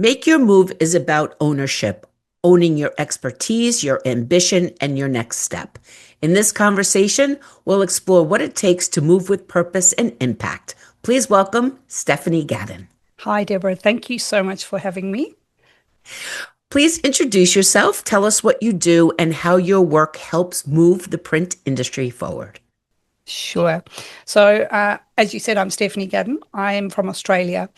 Make Your Move is about ownership, owning your expertise, your ambition, and your next step. In this conversation, we'll explore what it takes to move with purpose and impact. Please welcome Stephanie Gaddin. Hi, Deborah. Thank you so much for having me. Please introduce yourself, tell us what you do, and how your work helps move the print industry forward. Sure. So, as you said, I'm Stephanie Gaddin. I am from Australia.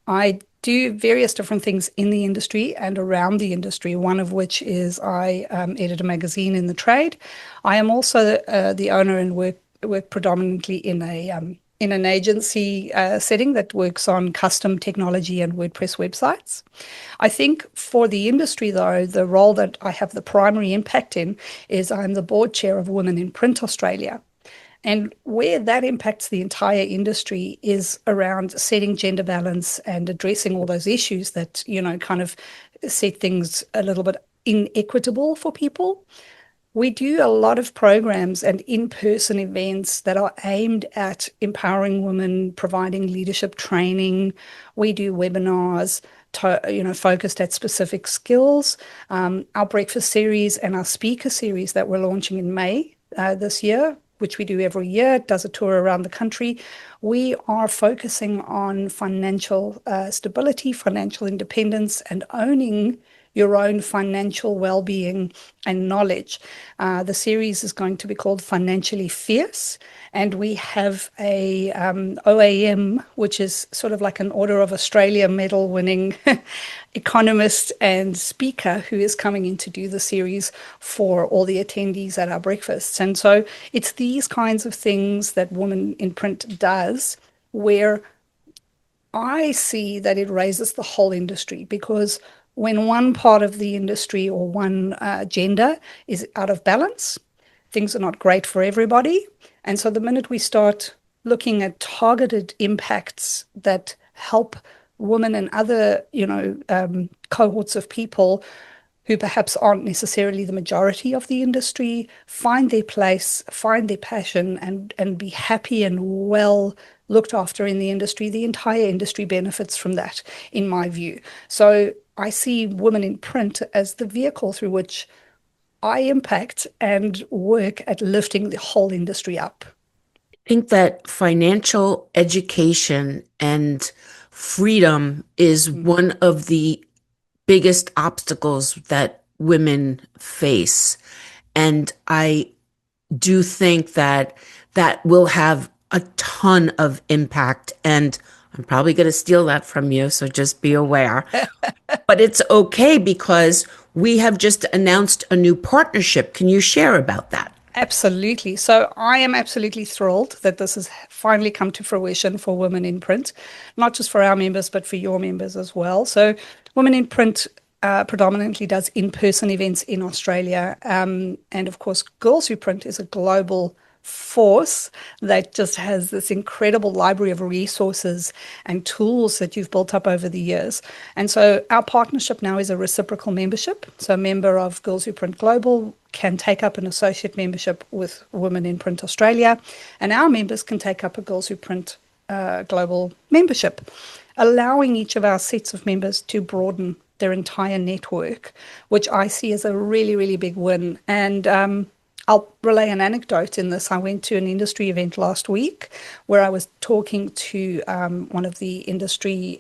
I do various different things in the industry and around the industry, one of which is I edit a magazine in the trade. I am also the owner and work predominantly in an agency setting that works on custom technology and WordPress websites. I think for the industry, though, the role that I have the primary impact in is I'm the board chair of Women in Print Australia. And where that impacts the entire industry is around setting gender balance and addressing all those issues that, kind of set things a little bit inequitable for people. We do a lot of programs and in-person events that are aimed at empowering women, providing leadership training. We do webinars, focused at specific skills. Our breakfast series and our speaker series that we're launching in May this year, which we do every year, does a tour around the country. We are focusing on financial stability, financial independence, and owning your own financial well-being and knowledge. The series is going to be called Financially Fierce, and we have a OAM, which is sort of like an Order of Australia medal-winning economist and speaker who is coming in to do the series for all the attendees at our breakfasts. And so it's these kinds of things that Women in Print does, where I see that it raises the whole industry, because when one part of the industry or one gender is out of balance, things are not great for everybody. And so the minute we start looking at targeted impacts that help women and other, cohorts of people who perhaps aren't necessarily the majority of the industry, find their place, find their passion, and be happy and well looked after in the industry, the entire industry benefits from that, in my view. So I see Women in Print as the vehicle through which I impact and work at lifting the whole industry up. I think that financial education and freedom is one of the biggest obstacles that women face. And I do think that that will have a ton of impact. And I'm probably going to steal that from you, so just be aware. But it's okay because we have just announced a new partnership. Can you share about that? Absolutely. So I am absolutely thrilled that this has finally come to fruition for Women in Print, not just for our members, but for your members as well. So Women in Print predominantly does in-person events in Australia. And of course, Girls Who Print is a global force that just has this incredible library of resources and tools that you've built up over the years. And so our partnership now is a reciprocal membership. So a member of Girls Who Print Global can take up an associate membership with Women in Print Australia, and our members can take up a Girls Who Print Global membership, allowing each of our sets of members to broaden their entire network, which I see as a really, really big win. And I'll relay an anecdote in this. I went to an industry event last week where I was talking to one of the industry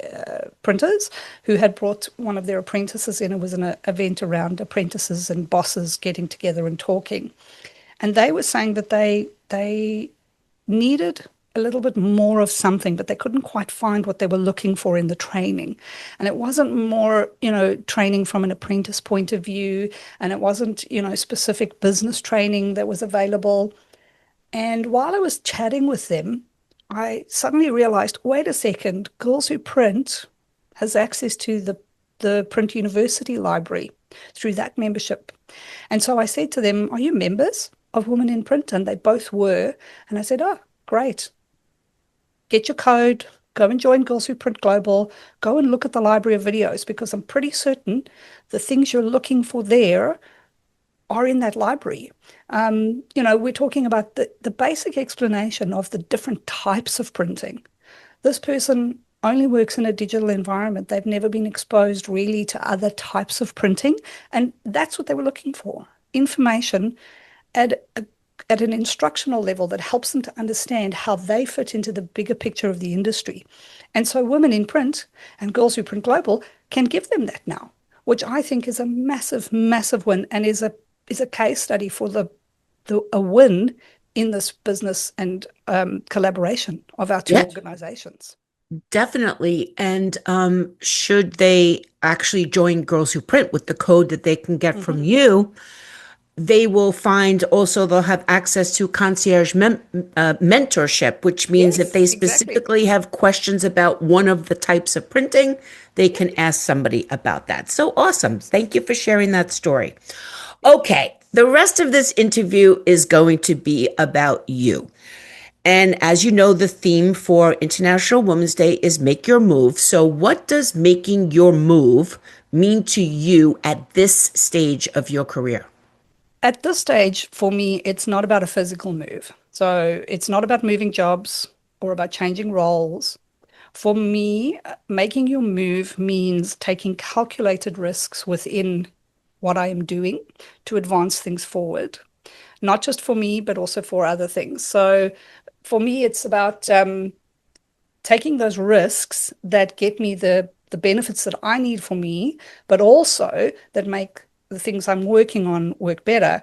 printers who had brought one of their apprentices in. It was an event around apprentices and bosses getting together and talking. And they were saying that they needed a little bit more of something, but they couldn't quite find what they were looking for in the training. And it wasn't more, training from an apprentice point of view, and it wasn't, specific business training that was available. And while I was chatting with them, I suddenly realized, wait a second, Girls Who Print has access to the Print University library through that membership. And so I said to them, are you members of Women in Print? And they both were. And I said, oh, great. Get your code, go and join Girls Who Print Global, go and look at the library of videos, because I'm pretty certain the things you're looking for there are in that library. We're talking about the basic explanation of the different types of printing. This person only works in a digital environment. They've never been exposed really to other types of printing. And that's what they were looking for, information at at an instructional level that helps them to understand how they fit into the bigger picture of the industry. And so women in print and girls who print global can give them that now, which I think is a massive, massive win and is a case study for a win in this business and collaboration of our two Yeah, organizations. definitely. And should they actually join Girls Who Print with the code that they can get from Mhm. you, they will find also they'll have access to concierge mentorship, which means if Yes, they exactly. specifically have questions about one of the types of printing, they can ask somebody about that. So awesome. Thank you for sharing that story. Okay, the rest of this interview is going to be about you. And as you know, the theme for International Women's Day is make your move. So, what does making your move mean to you at this stage of your career? At this stage, for me, it's not about a physical move. So it's not about moving jobs or about changing roles. For me, making your move means taking calculated risks within what I am doing to advance things forward, not just for me, but also for other things. So for me, it's about taking those risks that get me the benefits that I need for me, but also that make the things I'm working on work better.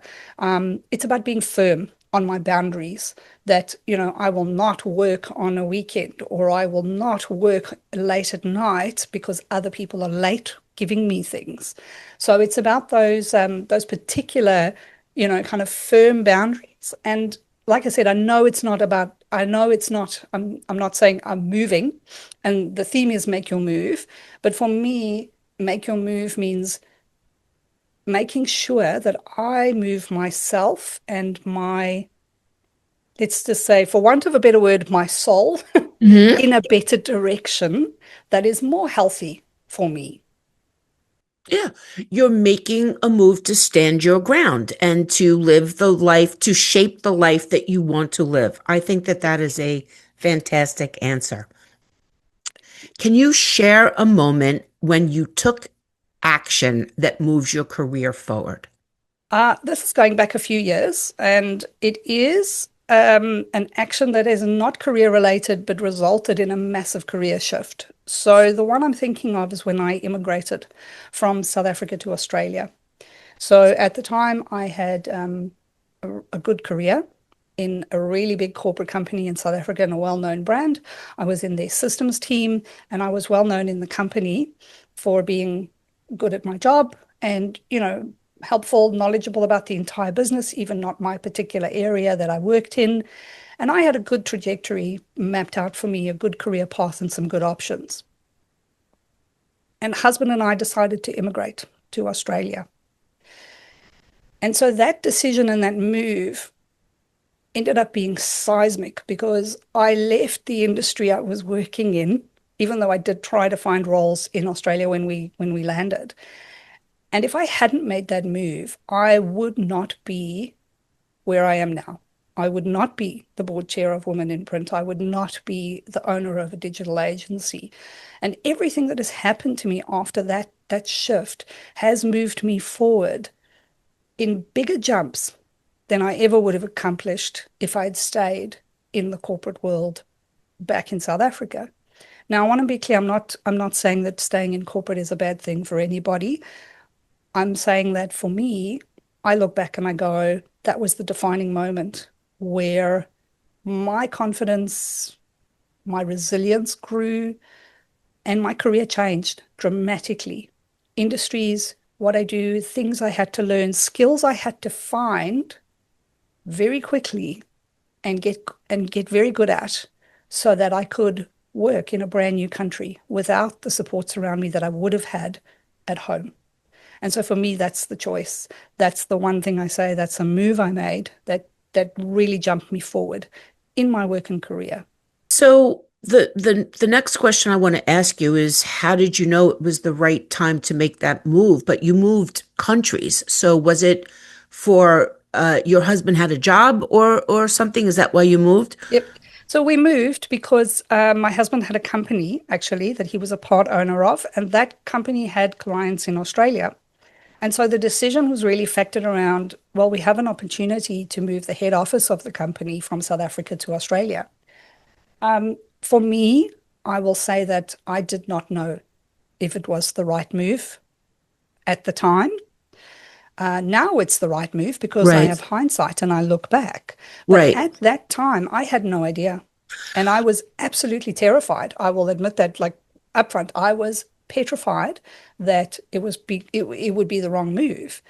It's about being firm on my boundaries that, I will not work on a weekend or I will not work late at night because other people are late giving me things. So it's about those particular, kind of firm boundaries. And like I said, I know it's not, I'm not saying I'm moving, and the theme is make your move. But for me, make your move means making sure that I move myself and let's just say, for want of a better word, my soul Mhm. in a better direction that is more healthy for me. Yeah, you're making a move to stand your ground and to live the life, to shape the life that you want to live. I think that that is a fantastic answer. Can you share a moment when you took action that moves your career forward? This is going back a few years, and it is an action that is not career related, but resulted in a massive career shift. So, the one I'm thinking of is when I immigrated from South Africa to Australia. So, at the time, I had a good career in a really big corporate company in South Africa and a well known brand. I was in their systems team, and I was well known in the company for being good at my job and, helpful, knowledgeable about the entire business, even not my particular area that I worked in. And I had a good trajectory mapped out for me, a good career path, and some good options. And husband and I decided to immigrate to Australia. And so that decision and that move ended up being seismic because I left the industry I was working in, even though I did try to find roles in Australia when we landed. And if I hadn't made that move, I would not be where I am now. I would not be the board chair of Women in Print. I would not be the owner of a digital agency. And everything that has happened to me after that shift has moved me forward in bigger jumps than I ever would have accomplished if I'd stayed in the corporate world back in South Africa. Now, I want to be clear, I'm not saying that staying in corporate is a bad thing for anybody. I'm saying that for me, I look back and I go, that was the defining moment where my confidence, my resilience grew, and my career changed dramatically. Industries, what I do, things I had to learn, skills I had to find very quickly and get very good at so that I could work in a brand new country without the supports around me that I would have had at home. And so for me, that's the choice. That's the one thing I say, that's a move I made that really jumped me forward in my work and career. So the next question I want to ask you is how did you know it was the right time to make that move? But you moved countries. So was it for your husband had a job or something? Is that why you moved? Yep. So we moved because my husband had a company actually that he was a part owner of, and that company had clients in Australia. And so the decision was really factored around, well, we have an opportunity to move the head office of the company from South Africa to Australia. For me, I will say that I did not know if it was the right move at the time. Now it's the right move because I Right. have hindsight and I look back. But Right. at that time, I had no idea. And I was absolutely terrified. I will admit that, like upfront, I was petrified that it would be the wrong move.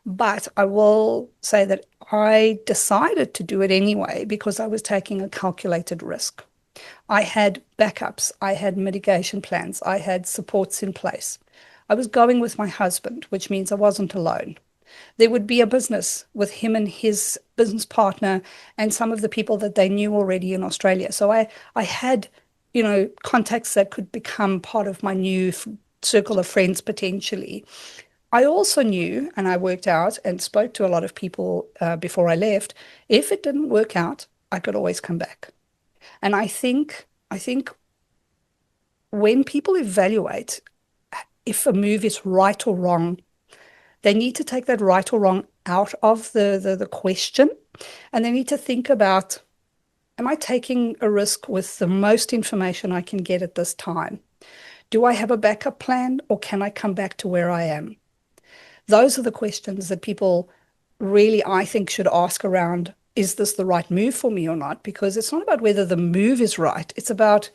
But I will say that I decided to do it anyway because I was taking a calculated risk. I had backups, I had mitigation plans, I had supports in place. I was going with my husband, which means I wasn't alone. There would be a business with him and his business partner and some of the people that they knew already in Australia. So I had, contacts that could become part of my new circle of friends potentially. I also knew, and I worked out and spoke to a lot of people before I left, if it didn't work out, I could always come back. And I think when people evaluate if a move is right or wrong, they need to take that right or wrong out of the question, and they need to think about, am I taking a risk with the most information I can get at this time? Do I have a backup plan or can I come back to where I am? Those are the questions that people really, I think, should ask around, is this the right move for me or not? Because it's not about whether the move is right. It's about,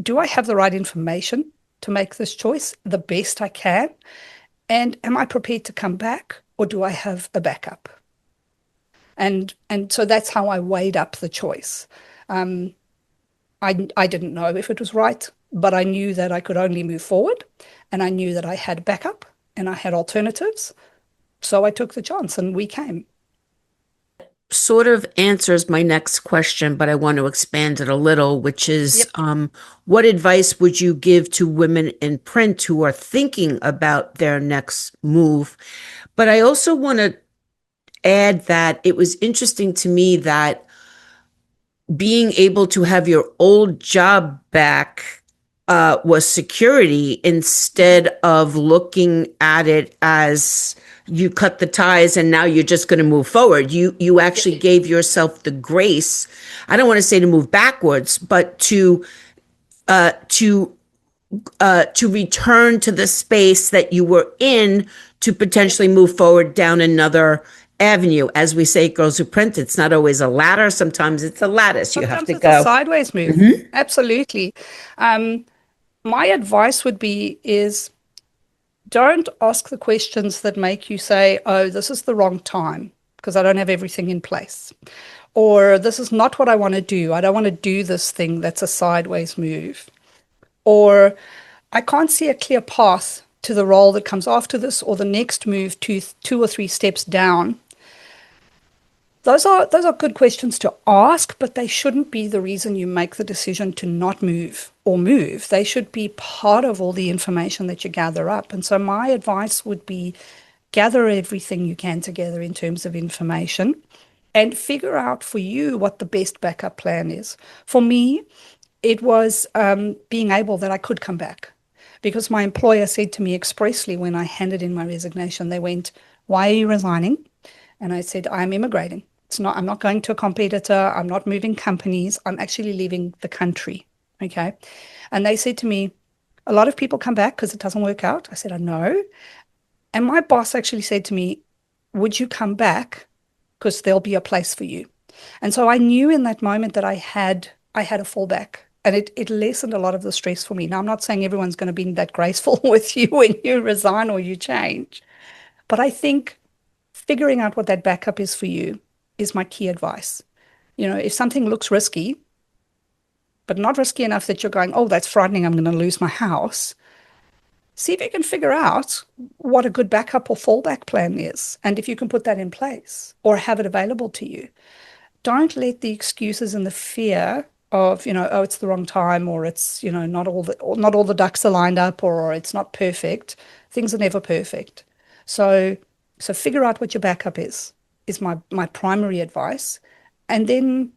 do I have the right information to make this choice the best I can? And am I prepared to come back or do I have a backup? And so that's how I weighed up the choice. Um, I didn't know if it was right, but I knew that I could only move forward and I knew that I had backup and I had alternatives. So I took the chance and we came. Sort of answers my next question, but I want to expand it a little, which is Yep. what advice would you give to women in print who are thinking about their next move? But I also want to add that it was interesting to me that being able to have your old job back was security instead of looking at it as you cut the ties and now you're just going to move forward. You Yep. actually gave yourself the grace. I don't want to say to move backwards, but uh, to to return to the space that you were in to Yep. potentially move forward down another avenue. As we say, girls who print, it's not always a ladder. Sometimes it's a lattice. You have Sometimes to it's a go. sideways move. Absolutely. Um, my advice would be is don't ask the questions that make you say, oh, this is the wrong time because I don't have everything in place. Or this is not what I want to do. I don't want to do this thing that's a sideways move. Or I can't see a clear path to the role that comes after this or the next move two or three steps down. Those are good questions to ask, but they shouldn't be the reason you make the decision to not move or move. They should be part of all the information that you gather up. And so my advice would be gather everything you can together in terms of information and figure out for you what the best backup plan is. For me, it was being able that I could come back because my employer said to me expressly when I handed in my resignation, they went, "Why are you resigning?" And I said, "I'm immigrating. I'm not going to a competitor. I'm not moving companies. I'm actually leaving the country." Okay. And they said to me, "A lot of people come back because it doesn't work out." I said, "I know." And my boss actually said to me, "Would you come back? Because there'll be a place for you." And so I knew in that moment that I had a fallback. And it lessened a lot of the stress for me. Now, I'm not saying everyone's going to be that graceful with you when you resign or you change, but I think figuring out what that backup is for you is my key advice. If something looks risky, but not risky enough that you're going, oh, that's frightening, I'm going to lose my house, see if you can figure out what a good backup or fallback plan is. And if you can put that in place or have it available to you, don't let the excuses and the fear of, oh, it's the wrong time or it's, not all the ducks are lined up or it's not perfect. Things are never perfect. So so figure out what your backup is my primary advice. And then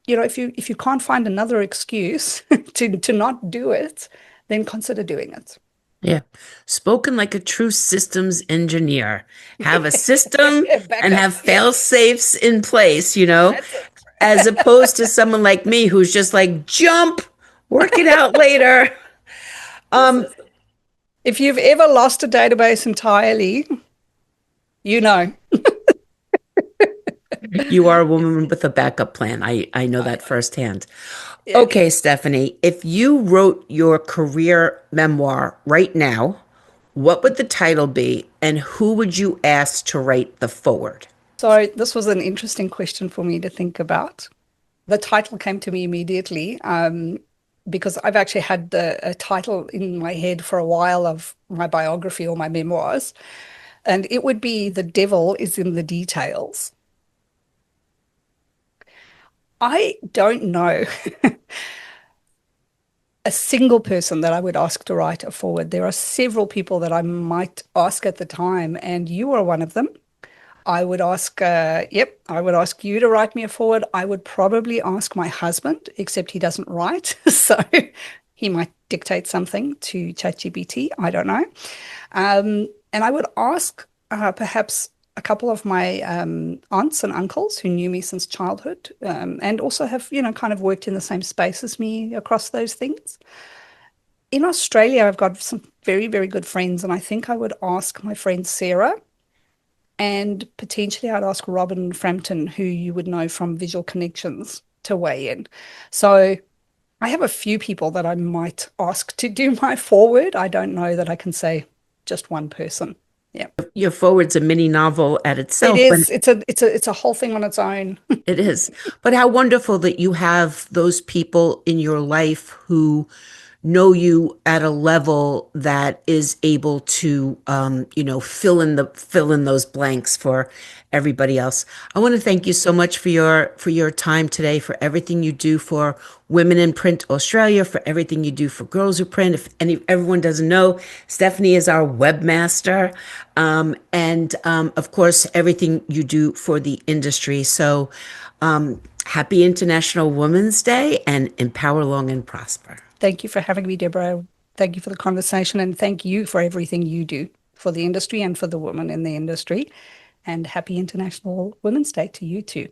if you can't find another excuse to not do it, then consider doing it. Yeah. Spoken like a true systems engineer. Have a system and Backup. have Yes, fail safes in place, that's as it. opposed to someone like me who's just like, jump, work it out later. This Um, is it. If you've ever lost a database entirely, you know. you are a woman with a backup plan. I know I that know. firsthand. Yeah. Okay, Stephanie, if you wrote your career memoir right now, what would the title be and who would you ask to write the forward? So this was an interesting question for me to think about. The title came to me immediately because I've actually had a title in my head for a while of my biography or my memoirs, and it would be The Devil is in the Details. I don't know a single person that I would ask to write a forward. There are several people that I might ask at the time, and you are one of them. I would ask you to write me a forward. I would probably ask my husband, except he doesn't write. So he might dictate something to ChatGPT. I don't know. And I would ask perhaps a couple of my aunts and uncles who knew me since childhood and also have, kind of worked in the same space as me across those things. In Australia, I've got some very, very good friends, and I think I would ask my friend Sarah and potentially I'd ask Robin Frampton, who you would know from Visual Connections, to weigh in. So I have a few people that I might ask to do my forward. I don't know that I can say just one person. Yeah. Your forward's a mini novel at It itself, but is. It's a whole thing on its own. it is. But how wonderful that you have those people in your life who know you at a level that is able to, fill in those blanks for everybody else. I want to thank you so much for your time today, for everything you do for Women in Print Australia, for everything you do for Girls Who Print. If everyone doesn't know, Stephanie is our webmaster, and of course everything you do for the industry. So, happy International Women's Day, and empower long and prosper. Thank you for having me, Deborah. Thank you for the conversation, and thank you for everything you do for the industry and for the women in the industry. And happy International Women's Day to you too.